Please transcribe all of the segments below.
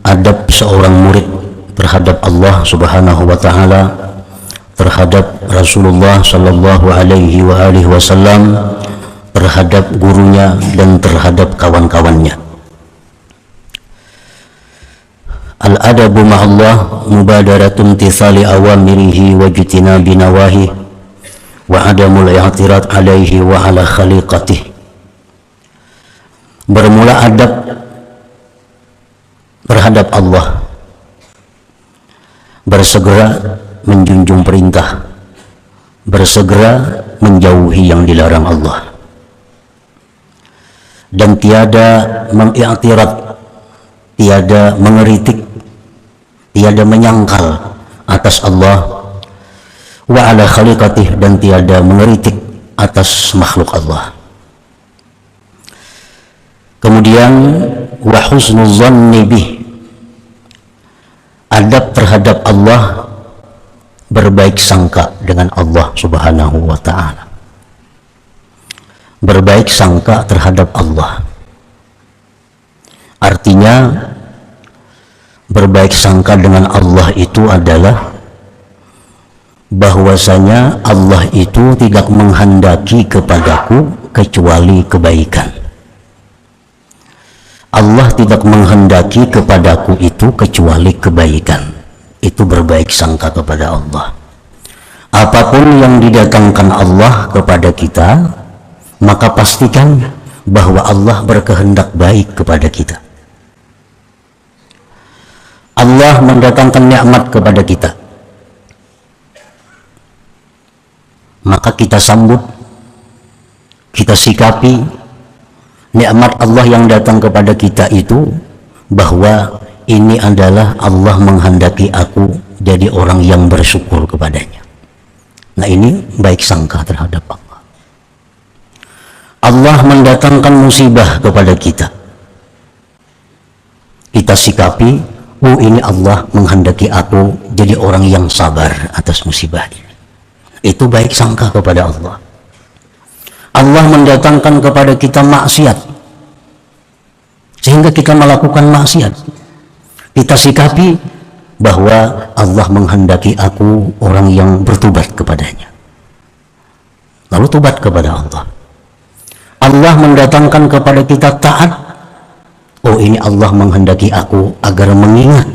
adab seorang murid terhadap Allah Subhanahu wa taala, terhadap Rasulullah sallallahu alaihi wasallam, terhadap gurunya dan terhadap kawan-kawannya. Al-adabu ma'allah mubadaratun tisali awamirihi wa jitinabi nawahi wa adamul i'tirad alaihi wa ala khaliqatih. Bermula adab terhadap Allah, bersegera menjunjung perintah, bersegera menjauhi yang dilarang Allah, dan tiada mengiktirad, tiada mengeritik, tiada menyangkal atas Allah, wa ala khaliqatih, dan tiada mengeritik atas makhluk Allah. Kemudian wa husnul zanni bih, adab terhadap Allah, berbaik sangka dengan Allah Subhanahu wa ta'ala, berbaik sangka terhadap Allah. Artinya berbaik sangka dengan Allah itu adalah bahwasanya Allah itu tidak menghendaki kepadaku kecuali kebaikan. Allah tidak menghendaki kepadaku itu kecuali kebaikan. Itu berbaik sangka kepada Allah. Apapun yang didatangkan Allah kepada kita, maka pastikan bahwa Allah berkehendak baik kepada kita. Allah mendatangkan nikmat kepada kita, maka kita sambut, kita sikapi nikmat Allah yang datang kepada kita itu bahwa ini adalah Allah menghendaki aku jadi orang yang bersyukur kepadanya. Nah, ini baik sangka terhadap Allah. Allah mendatangkan musibah kepada kita, kita sikapi, oh ini Allah menghendaki aku jadi orang yang sabar atas musibah ini. Itu baik sangka kepada Allah. Allah mendatangkan kepada kita maksiat sehingga kita melakukan maksiat, kita sikapi bahwa Allah menghendaki aku orang yang bertobat kepadanya, lalu tobat kepada Allah. Allah mendatangkan kepada kita taat, oh ini Allah menghendaki aku agar mengingat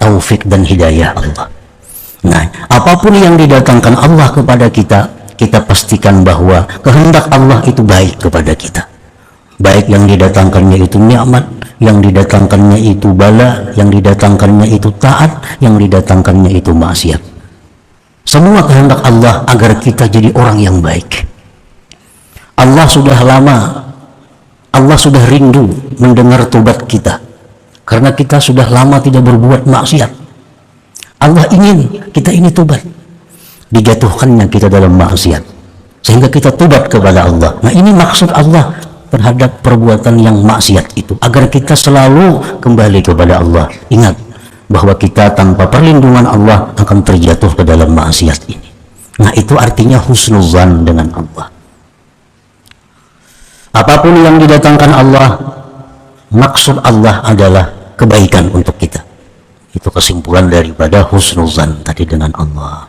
taufik dan hidayah Allah. Nah, apapun yang didatangkan Allah kepada kita, kita pastikan bahwa kehendak Allah itu baik kepada kita. Baik yang didatangkannya itu nikmat, yang didatangkannya itu bala, yang didatangkannya itu taat, yang didatangkannya itu maksiat. Semua kehendak Allah agar kita jadi orang yang baik. Allah sudah lama, Allah sudah rindu mendengar tobat kita, karena kita sudah lama tidak berbuat maksiat. Allah ingin kita ini tobat, dijatuhkannya kita dalam maksiat sehingga kita tobat kepada Allah. Nah, ini maksud Allah terhadap perbuatan yang maksiat itu, agar kita selalu kembali kepada Allah. Ingat bahwa kita tanpa perlindungan Allah akan terjatuh ke dalam maksiat ini. Nah, itu artinya husnuzan dengan Allah. Apapun yang didatangkan Allah, maksud Allah adalah kebaikan untuk kita. Itu kesimpulan daripada husnuzan tadi dengan Allah.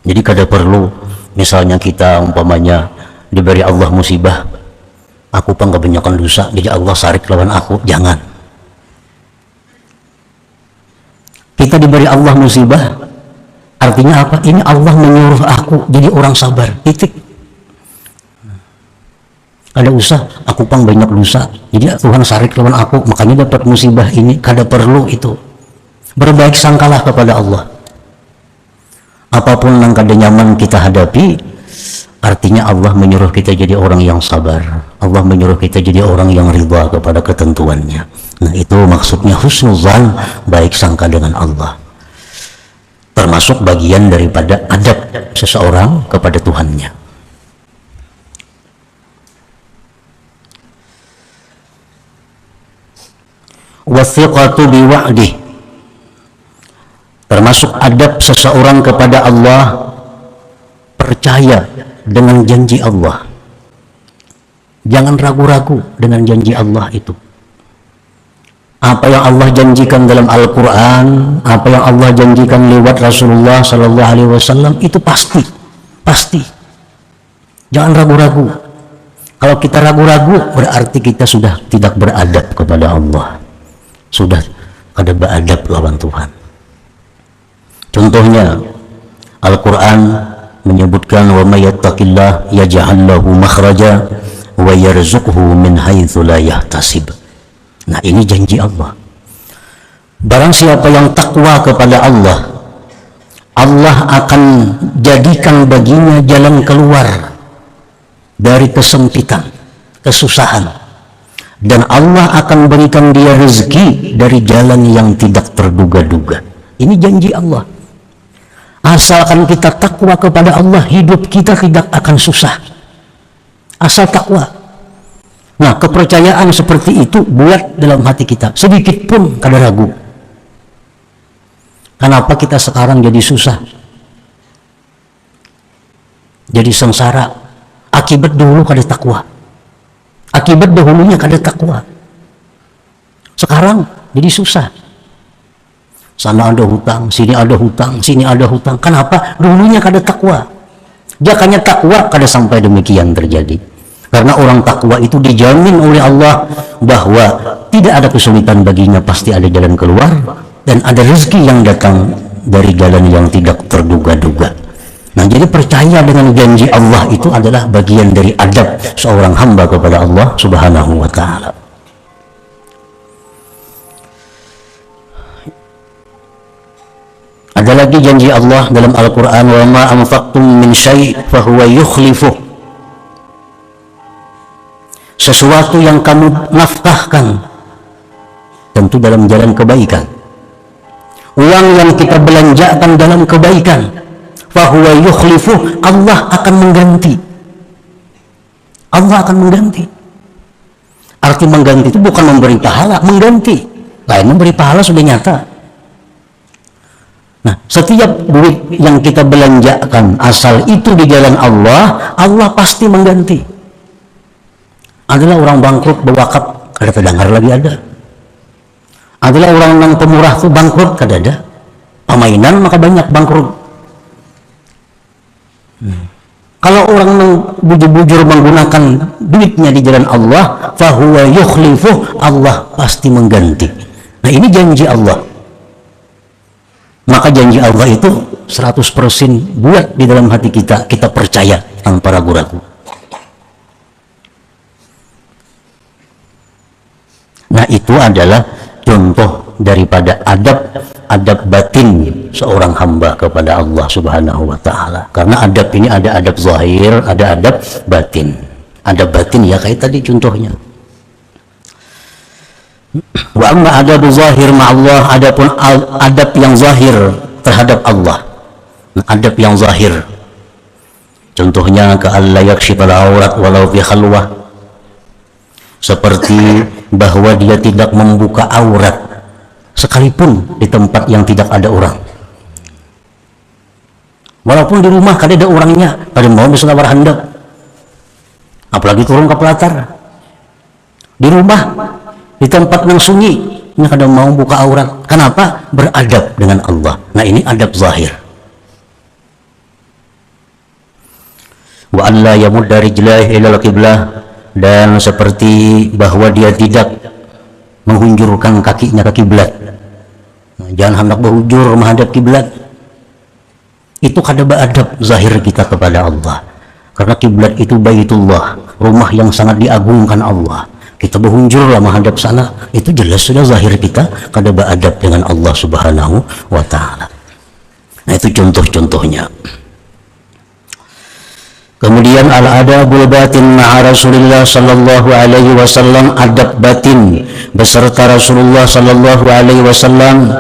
Jadi kada perlu misalnya kita umpamanya diberi Allah musibah, aku pun kebanyakan dosa jadi Allah sarik lawan aku. Jangan. Kita diberi Allah musibah artinya apa? Ini Allah menyuruh aku jadi orang sabar, titik. Ada usah aku pun banyak dosa jadi Tuhan sarik lawan aku, makanya dapat musibah ini. Kada perlu itu. Berbaik sangkalah kepada Allah. Apapun yang kada nyaman kita hadapi, artinya Allah menyuruh kita jadi orang yang sabar. Allah menyuruh kita jadi orang yang ridha kepada ketentuannya. Nah, itu maksudnya husnuzan, baik sangka dengan Allah. Termasuk bagian daripada adab seseorang kepada Tuhannya. Wathiqatu biwa'dih, termasuk adab seseorang kepada Allah, percaya dengan janji Allah. Jangan ragu-ragu dengan janji Allah itu. Apa yang Allah janjikan dalam Al-Quran, apa yang Allah janjikan lewat Rasulullah Sallallahu Alaihi Wasallam itu pasti. Jangan ragu-ragu. Kalau kita ragu-ragu, berarti kita sudah tidak beradab kepada Allah, sudah ada beradab lawan Tuhan. Contohnya Al-Quran menyebutkan wa may yattaqillah yaj'al lahu makhraja wa yarzuqhu min haitsu la yahtasib. Nah, ini janji Allah. Barang siapa yang takwa kepada Allah, Allah akan jadikan baginya jalan keluar dari kesempitan, kesusahan, dan Allah akan berikan dia rezeki dari jalan yang tidak terduga-duga. Ini janji Allah. Asalkan kita takwa kepada Allah, hidup kita tidak akan susah. Asal takwa. Nah, kepercayaan seperti itu buat dalam hati kita, sedikit pun kada ragu. Kenapa kita sekarang jadi susah, jadi sengsara? Akibat dulu kada takwa, akibat dahulunya kada takwa. Sekarang jadi susah. Sana ada hutang, sini ada hutang, sini ada hutang. Kenapa? Dulunya kada takwa. Jakanya takwa kada sampai demikian terjadi. Karena orang takwa itu dijamin oleh Allah bahwa tidak ada kesulitan baginya, pasti ada jalan keluar, dan ada rezeki yang datang dari jalan yang tidak terduga-duga. Nah, jadi percaya dengan janji Allah itu adalah bagian dari adab seorang hamba kepada Allah Subhanahu wa Ta'ala. Ada lagi janji Allah dalam Al-Quran, wa ma anfaqtum min syai' fahuwa yukhlifuh. Sesuatu yang kamu nafkahkan tentu dalam jalan kebaikan, uang yang kita belanjakan dalam kebaikan, fahuwa yukhlifuh, Allah akan mengganti. Allah akan mengganti. Arti mengganti itu bukan memberi pahala, mengganti. Lain memberi pahala sudah nyata. Nah, setiap duit yang kita belanjakan asal itu di jalan Allah, Allah pasti mengganti. Adalah orang bangkrut berwakaf, kada terdengar lagi ada. Adalah orang yang pemurah tuh bangkrut, kada ada. Pemainan maka banyak bangkrut. Kalau orang yang bujur-bujur menggunakan duitnya di jalan Allah, fahuwa yukhlifuh, Allah pasti mengganti. Nah, ini janji Allah. Maka janji Allah itu 100% buat di dalam hati kita, kita percaya tanpa ragu-ragu. Nah, itu adalah contoh daripada adab batin seorang hamba kepada Allah Subhanahu wa Ta'ala. Karena adab ini ada adab zahir, ada adab batin. Adab batin ya kayak tadi contohnya. Wa amma adab zahir ma'allah, adapun adab yang zahir terhadap Allah. Nah, adab yang zahir contohnya ka'alla yakshifal aurat walau fi khalwah, seperti bahwa dia tidak membuka aurat sekalipun di tempat yang tidak ada orang. Walaupun di rumah kada ada orangnya, pada mau bisa handap, apalagi turun ke pelatar. Di rumah, di tempat yang sunyi, ini kada mau buka aurat. Kenapa? Beradab dengan Allah. Nah, ini adab zahir. Wa alla yamudda rijlaihi ilal qiblah, dan seperti bahwa dia tidak menghunjurkan kakinya ke kiblat. Nah, jangan hendak berhujur menghadap kiblat. Itu kada beradab zahir kita kepada Allah. Karena kiblat itu Baitullah, rumah yang sangat diagungkan Allah. Kita berhunjurlah menghadap sana, itu jelas sudah zahir kita kada beradab dengan Allah Subhanahu wa Ta'ala. Nah, itu contoh-contohnya. Kemudian al-adabul batin ma'a Rasulullah sallallahu alaihi wasallam, adab batin beserta Rasulullah sallallahu alaihi wasallam,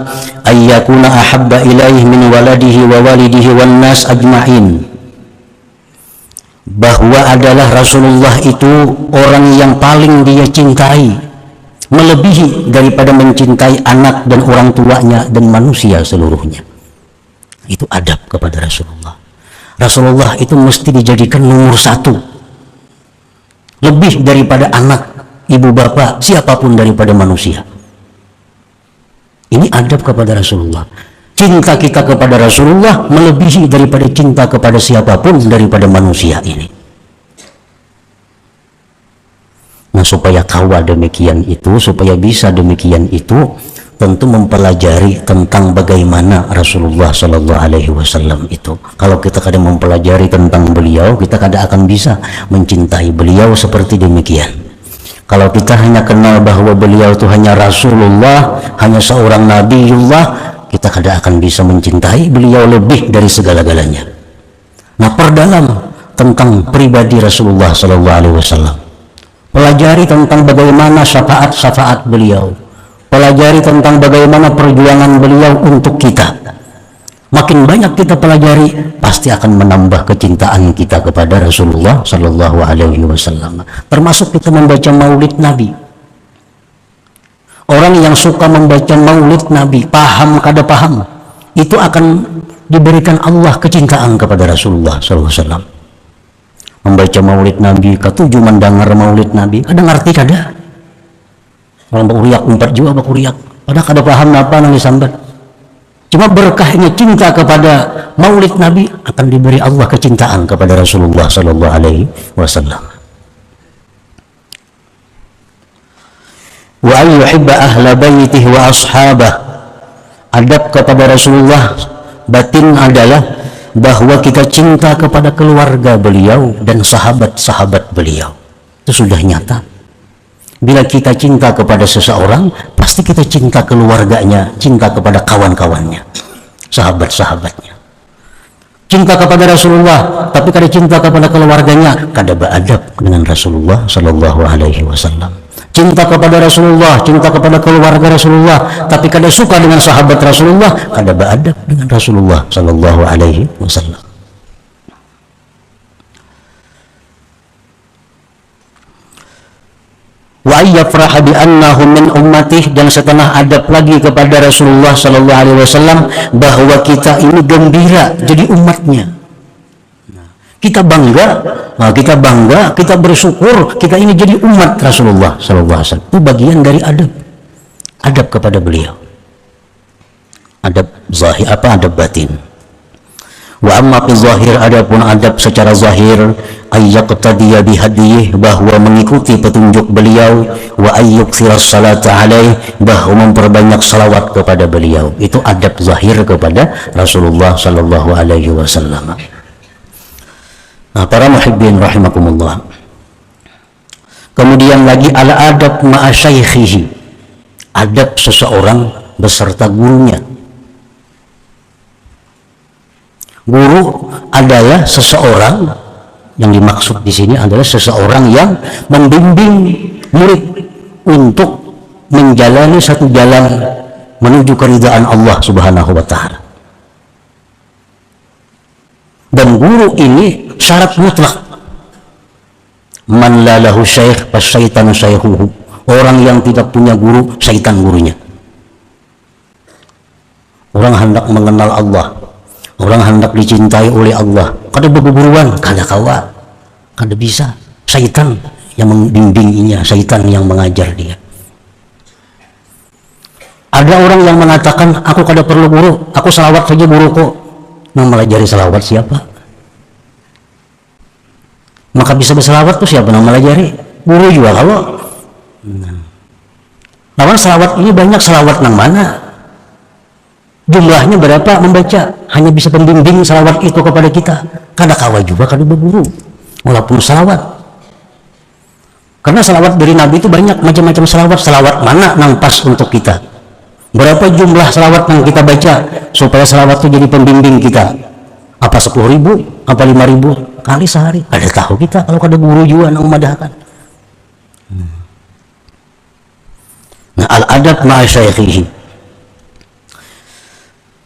ayyakuna ahabba ilaihi min waladihi wa walidihi wan nas ajma'in, bahwa adalah Rasulullah itu orang yang paling dia cintai, melebihi daripada mencintai anak dan orang tuanya dan manusia seluruhnya. Itu adab kepada Rasulullah. Rasulullah itu mesti dijadikan nomor satu, lebih daripada anak, ibu bapak, siapapun daripada manusia. Ini adab kepada Rasulullah. Cinta kita kepada Rasulullah melebihi daripada cinta kepada siapapun daripada manusia ini. Nah, supaya kawal demikian itu, supaya bisa demikian itu, tentu mempelajari tentang bagaimana Rasulullah Shallallahu Alaihi Wasallam itu. Kalau kita kadang mempelajari tentang beliau, kita kadang akan bisa mencintai beliau seperti demikian. Kalau kita hanya kenal bahwa beliau itu hanya Rasulullah, hanya seorang Nabiullah, kita kadang akan bisa mencintai beliau lebih dari segala-galanya. Nah, perdalam tentang pribadi Rasulullah Shallallahu Alaihi Wasallam. Pelajari tentang bagaimana syafaat-syafaat beliau. Pelajari tentang bagaimana perjuangan beliau untuk kita. Makin banyak kita pelajari, pasti akan menambah kecintaan kita kepada Rasulullah Sallallahu Alaihi Wasallam. Termasuk kita membaca Maulid Nabi. Orang yang suka membaca Maulid Nabi, paham kada paham, itu akan diberikan Allah kecintaan kepada Rasulullah Sallallahu Alaihi Wasallam. Membaca Maulid Nabi, ketujuh mendengar Maulid Nabi, ada ngerti kada? Orang bakuriak 4 juga bakuriak, padahal kada paham apa yang disambat. Cuma berkahnya cinta kepada Maulid Nabi akan diberi Allah kecintaan kepada Rasulullah Sallallahu Alaihi Wasallam. Wa ayyuhibba ahla baitihi wa ashabah. Adab kepada Rasulullah batin adalah bahwa kita cinta kepada keluarga beliau dan sahabat-sahabat beliau. Itu sudah nyata. Bila kita cinta kepada seseorang, pasti kita cinta keluarganya, cinta kepada kawan-kawannya, sahabat-sahabatnya. Cinta kepada Rasulullah, tapi kada cinta kepada keluarganya, kada beradab dengan Rasulullah Sallallahu Alaihi Wasallam. Cinta kepada Rasulullah, cinta kepada keluarga Rasulullah, tapi kada suka dengan sahabat Rasulullah, kada beradab dengan Rasulullah Sallallahu Alaihi Wasallam. Wa ayyafraha bi annahu min ummatih, dan setengah adab lagi kepada Rasulullah Sallallahu Alaihi Wasallam bahwa kita ini gembira jadi umatnya. Kita bangga, kita bersyukur kita ini jadi umat Rasulullah Sallallahu Alaihi Wasallam. Itu bagian dari adab kepada beliau. Adab zahir adab batin. Wa amma fi zahir, adapun adab secara zahir, ayyaqtadiya bihadiyih, bahwa mengikuti petunjuk beliau, wa ayyuktsiras salata alaih, bahwa memperbanyak salawat kepada beliau. Itu adab zahir kepada Rasulullah Sallallahu Alaihi Wasallam. Nah, para muhibbin rahimakumullah. Kemudian lagi al-adab ma'a syaikhihi, adab seseorang beserta gurunya. Guru adalah seseorang, yang dimaksud di sini adalah seseorang yang membimbing murid untuk menjalani satu jalan menuju keridhaan Allah Subhanahu wa taala. Dan guru ini syarat mutlak. Man la lahu syaikh fasyaitanu syaikhuhu. Orang yang tidak punya guru, syaitan gurunya. Orang hendak mengenal Allah, orang hendak dicintai oleh Allah, kada berguruan, kada kawa, kada bisa. Syaitan yang membimbinginya, syaitan yang mengajar dia. Ada orang yang mengatakan, aku kada perlu guru, aku salawat saja guruku. Yang melajari salawat siapa? Maka bisa bersalawat tuh siapa yang melajari? Guru juga kalau. Lawan salawat ini banyak, salawat yang mana? Jumlahnya berapa membaca? Hanya bisa pembimbing salawat itu kepada kita. Kada kawa juga kada berguru, walaupun salawat. Karena salawat dari Nabi itu banyak macam-macam salawat. Salawat mana yang pas untuk kita? Berapa jumlah salawat yang kita baca supaya salawat itu jadi pembimbing kita? Apa 10.000? Apa 5.000 kali sehari? Ada tahu kita kalau ada guru juga yang memadahkan. Nah, al-adab ma'a syaikhihi.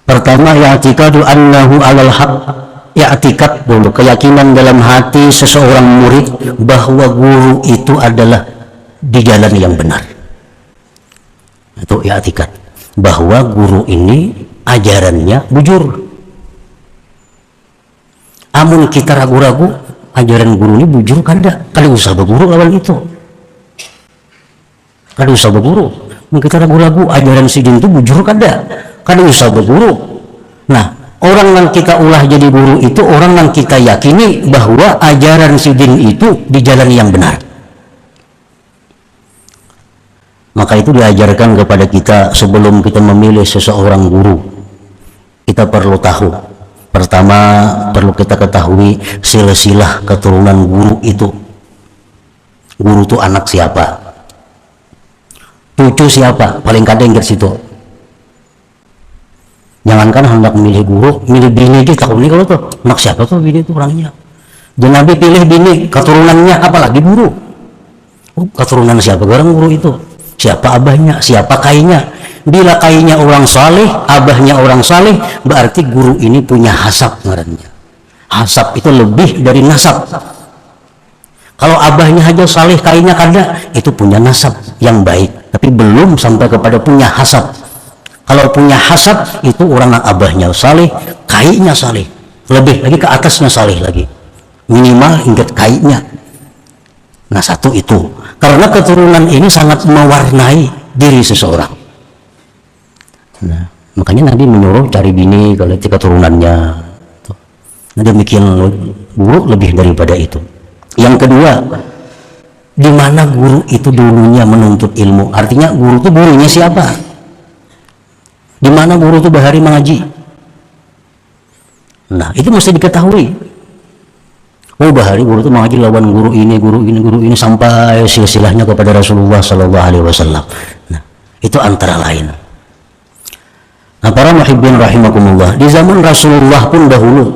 Pertama, ya'tikadu annahu alal haq. Ya'tikad dulu, keyakinan dalam hati seseorang murid bahwa guru itu adalah di jalan yang benar. Itu ya'tikad, bahwa guru ini ajarannya bujur. Amun kita ragu-ragu ajaran guru ini bujur kada usah berguru lawan itu. kada usah berguru. Kita ragu-ragu ajaran sidin itu bujur kada usah berguru. Nah, orang yang kita ulah jadi guru itu orang yang kita yakini bahwa ajaran sidin itu di jalan yang benar. Maka itu diajarkan kepada kita sebelum kita memilih seseorang guru, kita perlu tahu. Pertama, perlu kita ketahui silsilah keturunan guru itu. Guru itu anak siapa? Cucu siapa? Paling kadang ke situ. Jangankan hendak milih guru, milih bini dia tahu nih kalau tuh anak siapa tuh bini itu orangnya. Jangan Nabi pilih bini keturunannya, apalagi guru. Keturunan siapa orang guru itu? Siapa abahnya? Siapa kainya? Bila kainya orang saleh, abahnya orang saleh, berarti guru ini punya hasab ngarannya. Hasab itu lebih dari nasab. Kalau abahnya aja saleh, kainya kada, itu punya nasab yang baik, tapi belum sampai kepada punya hasab. Kalau punya hasab itu orang yang abahnya saleh, kainya saleh, lebih lagi ke atasnya saleh lagi, minimal hingga kainya. Nah, satu itu karena keturunan ini sangat mewarnai diri seseorang. Nah, makanya Nabi menyuruh cari bini kalau itu keturunannya. Nah, demikian guru lebih daripada itu. Yang kedua, di mana guru itu dulunya menuntut ilmu? Artinya guru itu gurunya siapa? Di mana guru itu bahari mengaji? Nah, itu mesti diketahui. Oh, bahari guru itu mengaji lawan guru ini sampai silsilahnya kepada Rasulullah Sallallahu Alaihi Wasallam. Nah, itu antara lain. Nah, para muhibbin rahimakumullah, di zaman Rasulullah pun dahulu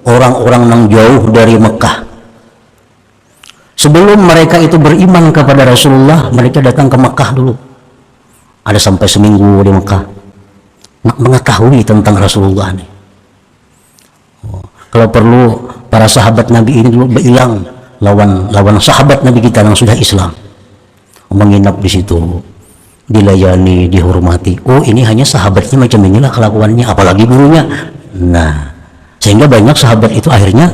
orang-orang yang jauh dari Mekah, sebelum mereka itu beriman kepada Rasulullah, mereka datang ke Mekah dulu. Ada sampai seminggu di Mekah, mengetahui tentang Rasulullah nih. Kalau perlu para sahabat Nabi ini dulu berhilang lawan sahabat Nabi kita yang sudah Islam, menginap di situ, dilayani, dihormati. Oh, ini hanya sahabatnya macam inilah kelakuannya, apalagi gurunya. Nah, sehingga banyak sahabat itu akhirnya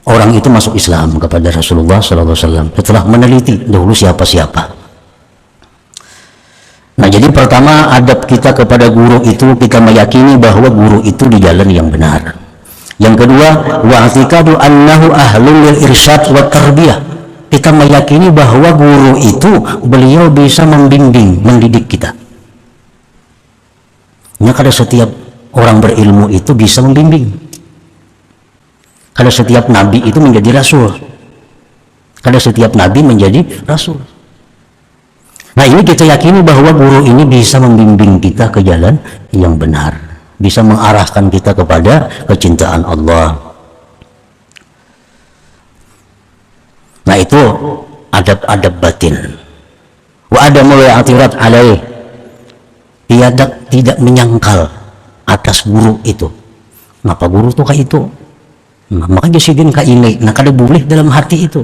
orang itu masuk Islam kepada Rasulullah SAW setelah meneliti dahulu siapa-siapa. Nah, jadi pertama adab kita kepada guru itu kita meyakini bahwa guru itu di jalan yang benar. Yang kedua, wa'tiqadu annahu ahlul lil irsyad wa tarbiyah. Kita meyakini bahwa guru itu beliau bisa membimbing, mendidik kita. Ya, kada setiap orang berilmu itu bisa membimbing. Kada setiap nabi itu menjadi rasul. Kada setiap nabi menjadi rasul. Nah, ini kita yakini bahwa guru ini bisa membimbing kita ke jalan yang benar, bisa mengarahkan kita kepada kecintaan Allah. Nah, itu adab-adab batin. Wa adamul i'tirad alaih, tidak menyangkal atas guru itu. Kenapa guru tuh kayak itu? Nah, makanya sidin ka ini, nah kada boleh dalam hati itu.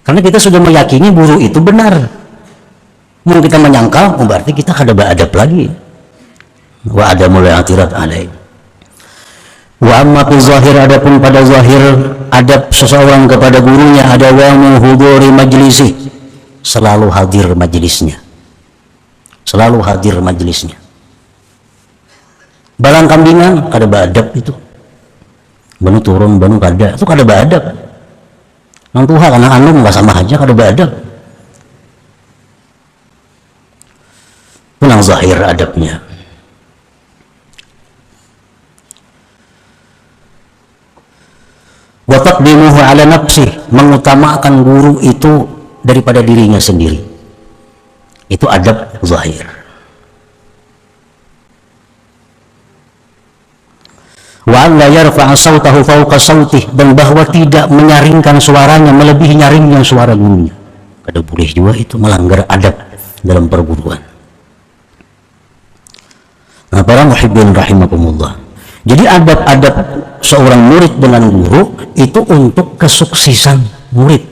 Karena kita sudah meyakini guru itu benar. Mau kita menyangkal, berarti kita kada beradab lagi. Wa adamul i'tirad alaih. Wa amma fi zahir, adapun pada zahir adab seseorang kepada gurunya ada wa muhuduri majlisi, selalu hadir majelisnya. Selalu hadir majelisnya. Balang kambingan kada beadab itu. Banu turun, banu kada, itu kada beadab. Nang tuha kana anu enggak sama aja kada beadab. Punang zahir adabnya. Wa taqdimuhu ala nafsih, mengutamakan guru itu daripada dirinya sendiri. Itu adab zahir. Wa an la yarfa'a sautahu fawqa sautih, dan bahwa tidak menyaringkan suaranya melebihi nyaringnya suara gurunya. Kada boleh juga itu, melanggar adab dalam perguruan. Nah, para muhibbin rahimakumullah, jadi adab-adab seorang murid dengan guru itu untuk kesuksesan murid.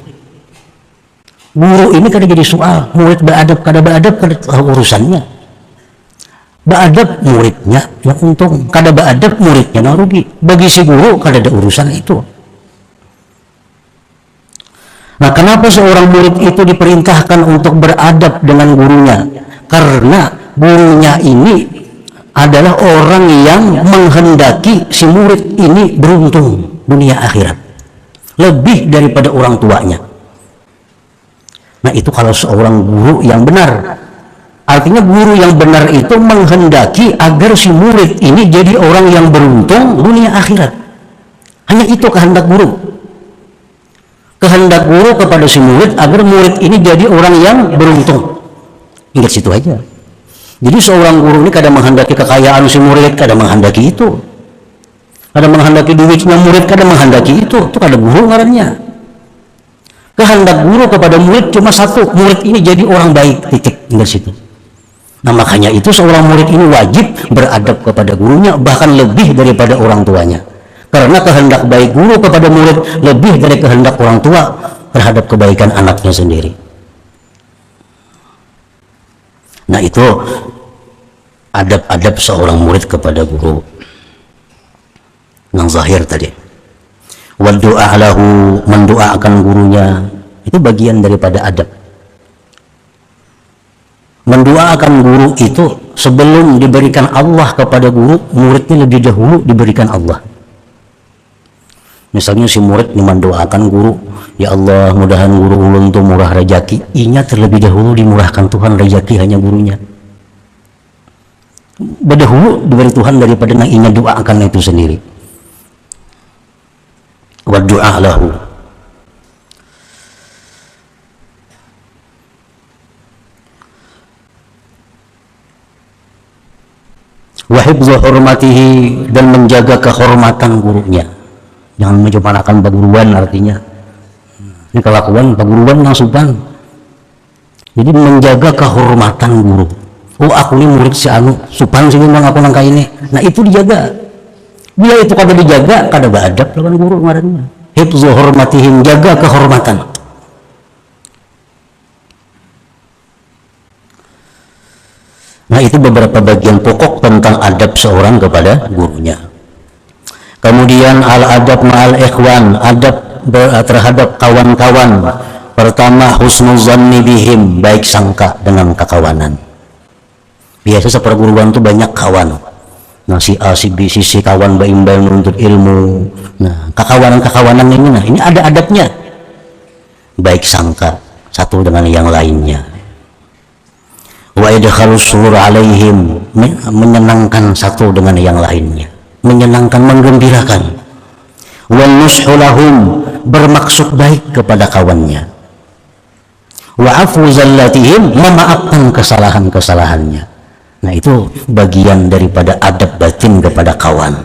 Guru ini kada jadi soal, murid beradab kada beradab kada tahu urusannya. Beadab muridnya yang untung, kada beadab muridnya yang rugi. Bagi si guru kada ada urusan itu. Nah, kenapa seorang murid itu diperintahkan untuk beradab dengan gurunya? Karena gurunya ini adalah orang yang menghendaki si murid ini beruntung dunia akhirat lebih daripada orang tuanya. Nah, itu kalau seorang guru yang benar. Artinya guru yang benar itu menghendaki agar si murid ini jadi orang yang beruntung dunia akhirat. Hanya itu kehendak guru. Kehendak guru kepada si murid agar murid ini jadi orang yang beruntung. Ingat situ aja. Jadi seorang guru ini kadang menghendaki kekayaan si murid, kadang menghendaki itu. Kadang menghendaki duitnya murid, kadang menghendaki itu. Itu kadang guru ngarannya. Kehendak guru kepada murid cuma satu, murid ini jadi orang baik, titik. Ingat situ. Nah, makanya itu seorang murid ini wajib beradab kepada gurunya, bahkan lebih daripada orang tuanya. Karena kehendak baik guru kepada murid lebih dari kehendak orang tua terhadap kebaikan anaknya sendiri. Nah, itu adab-adab seorang murid kepada guru. Yang zahir tadi. Wal du'a lahu, mendoakan gurunya, itu bagian daripada adab. Mendoakan guru itu sebelum diberikan Allah kepada guru, muridnya lebih dahulu diberikan Allah. Misalnya si murid mendoakan guru, ya Allah mudahan guru ulun tuh murah rezeki, inya terlebih dahulu dimurahkan Tuhan rezeki hanya gurunya. Berdahulu diberi Tuhan daripada yang inya doakan itu sendiri. Wa du'a lahu. Wa hifdzu hurmatihi, dan menjaga kehormatan gurunya. Jangan mencemarakan paguruan, artinya ini kelakuan paguruan yang sopan. Jadi menjaga kehormatan guru. Oh, aku ini murid si anu sopan sih memang aku nangka ini. Nah, itu dijaga. Bila itu kada dijaga, kada beradab lawan guru ngarannya. Hifdzu hurmatihim, jaga kehormatan. Nah, itu beberapa bagian pokok tentang adab seorang kepada gurunya. Kemudian al-adab ma'al ikhwan, adab terhadap kawan-kawan. Pertama, husnul zanni bihim, baik sangka dengan kekawanan. Biasa seperguruan itu banyak kawan. Nah, si A, si B, si kawan baimbal menuntut ilmu. Nah, kekawanan ini, nah ini ada adabnya. Baik sangka satu dengan yang lainnya. Wa idkhalus surur alaihim, menyenangkan satu dengan yang lainnya, menyenangkan, menggembirakan. Wa nushu lahum, bermaksud baik kepada kawannya. Wa afu zallatihim, memaafkan kesalahan-kesalahannya. Nah, itu bagian daripada adab batin kepada kawan.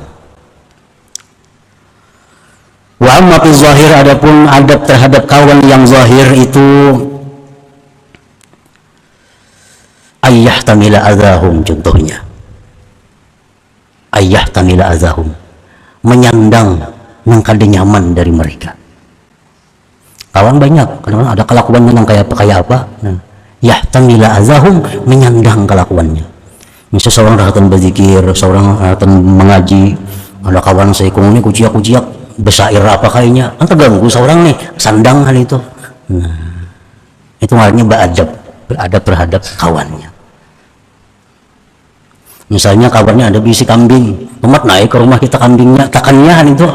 Wa amma fi zahir, adapun adab terhadap kawan yang zahir itu ayyahtamila adzahum, contohnya ayyahtamila adzahum, menyandang yang kada nyaman dari mereka. Kawan banyak, kadang-kadang ada kelakuannya yang kayak apa. Nah, yahtamila adzahum, menyandang kelakuannya. Misal seorang rahatan berzikir, seorang rahatan mengaji, ada kawan saya ini kuciak-kuciak besair apa kayaknya, kan terganggu seorang nih, sandang hal itu. Nah, itu artinya beradab terhadap kawannya. Misalnya kabarnya ada bisi kambing, umat naik ke rumah kita kambingnya, takannya itu.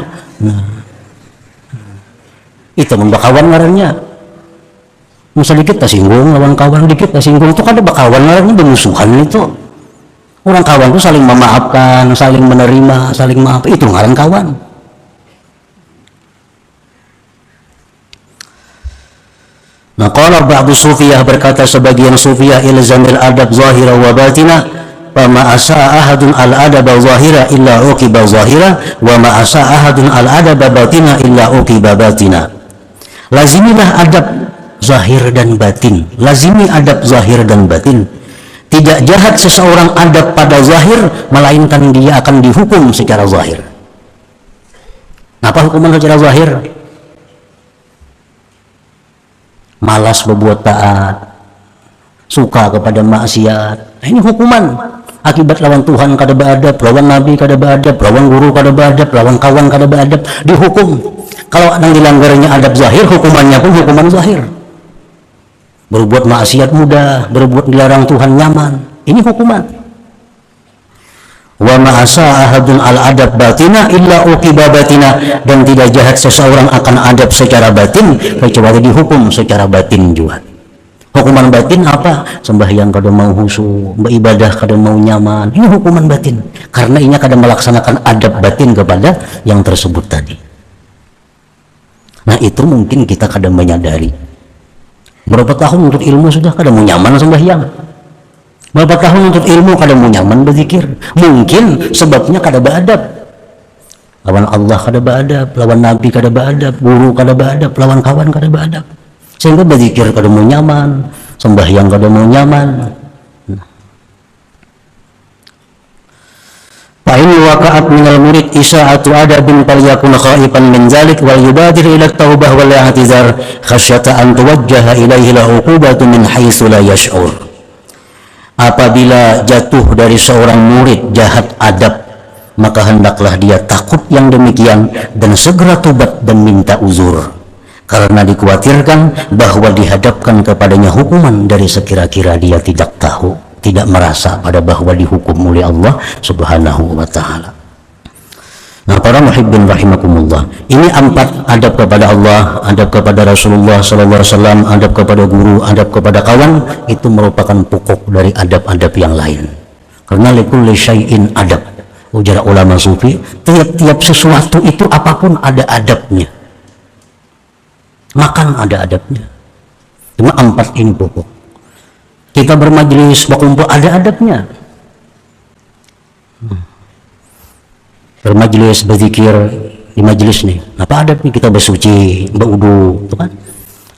Nah, itu membakawan ngarannya. Misal dikit tersinggung, lawan kawan dikit tersinggung, itu kan ada bakawan ngarannya, bermusuhan itu. Orang kawan itu saling memaafkan, saling menerima, saling maaf, itu ngaran kawan. Nah, qala ba'du sufiyah, berkata sebagian sufiyah, ilzamil adab zahira wa batina, wa ma asaa ahadun al adaba zahira illa uqiba zahira, wa ma asaa ahadun al adaba batina illa uqiba batina. Lazimilah adab zahir dan batin, lazimi adab zahir dan batin. Tidak jahat seseorang adab pada zahir, melainkan dia akan dihukum secara zahir. Apa hukuman secara zahir? Malas berbuat taat, suka kepada maksiat. Nah, ini hukuman akibat lawan Tuhan kada beradab, lawan Nabi kada beradab, lawan guru kada beradab, lawan kawan kada beradab, dihukum. Kalau yang dilanggarnya adab zahir, hukumannya pun hukuman zahir. Berbuat maksiat mudah, berbuat dilarang Tuhan nyaman, ini hukuman. Wa ma'asa ahadun al adab batina illa uqiba batina, dan tidak jahat seseorang akan adab secara batin kecuali dihukum secara batin juga. Hukuman batin apa? Sembahyang kada mau khusyuk, beribadah kada mau nyaman, ini hukuman batin, karena ini kada melaksanakan adab batin kepada yang tersebut tadi. Nah itu mungkin kita kada menyadari. Berapa tahun untuk ilmu sudah kada mau nyaman sembahyang, berapa tahun untuk ilmu kada mau nyaman berzikir, mungkin sebabnya kada beradab. Lawan Allah kada beradab, lawan Nabi kada beradab, guru kada beradab, lawan kawan kada beradab, sehingga berzikir kada mau nyaman, sembahyang kada mau nyaman. Fa'in waqa'at minal murid isa'atu adabin falyakun khaifan min zalik wal yubadir ila taubah wal i'tizar khasyata an tuwajjaha ilaihi la uqubatu min haitsu la yash'ur. Apabila jatuh dari seorang murid jahat adab, maka hendaklah dia takut yang demikian dan segera tobat dan minta uzur, karena dikhawatirkan bahwa dihadapkan kepadanya hukuman dari sekira-kira dia tidak tahu, tidak merasa pada bahwa dihukum oleh Allah Subhanahu wa ta'ala. Nah, para muhibbin rahimakumullah, ini 4 adab kepada Allah, adab kepada Rasulullah SAW, adab kepada guru, adab kepada kawan, itu merupakan pokok dari adab-adab yang lain. Karena likulli syai'in adab, ujar ulama sufi, tiap-tiap sesuatu itu apapun ada adabnya. Makan ada adabnya. Cuma 4 ini pokok. Kita bermajlis, berkumpul, ada adabnya. Bermajlis, berzikir di majlis nih, apa adabnya? Kita bersuci, berudu, itu kan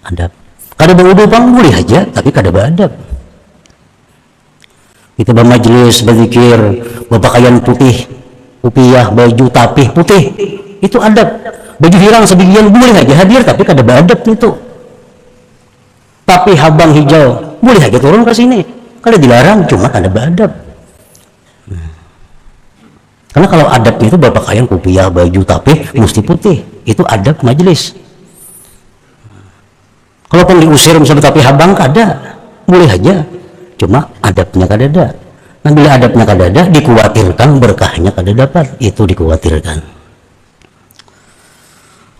adab. Kada berudu bang boleh aja, tapi kada beradab. Kita bermajlis, berzikir, berpakaian putih, upiyah, baju tapih putih, itu adab. Baju hirang sebagian boleh aja hadir, tapi kada beradab itu. Tapi habang hijau boleh aja turun ke sini, kada dilarang, cuma kada beradab. Karena kalau adabnya itu berpakaian kopiah, baju tapih mesti putih, itu adab majlis. Kalau pun diusir misalnya tapi habang kada, boleh aja, cuma adabnya kada ada. Nah bila adabnya kada ada, dikhawatirkan berkahnya kada dapat, itu dikhawatirkan.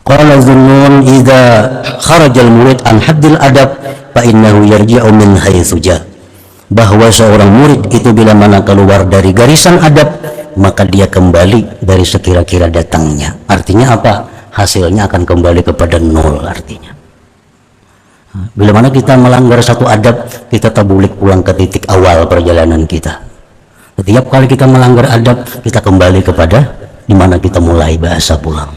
Qala Zunnun idza kharajal murid an haddil adab fa innahu yarji'u min haitsu ja, bahwa seorang murid itu bila mana keluar dari garisan adab, maka dia kembali dari sekira-kira datangnya. Artinya apa? Hasilnya akan kembali kepada nol artinya. Bila mana kita melanggar satu adab, kita tabulik pulang ke titik awal perjalanan kita. Setiap kali kita melanggar adab, kita kembali kepada dimana kita mulai bahasa pulang.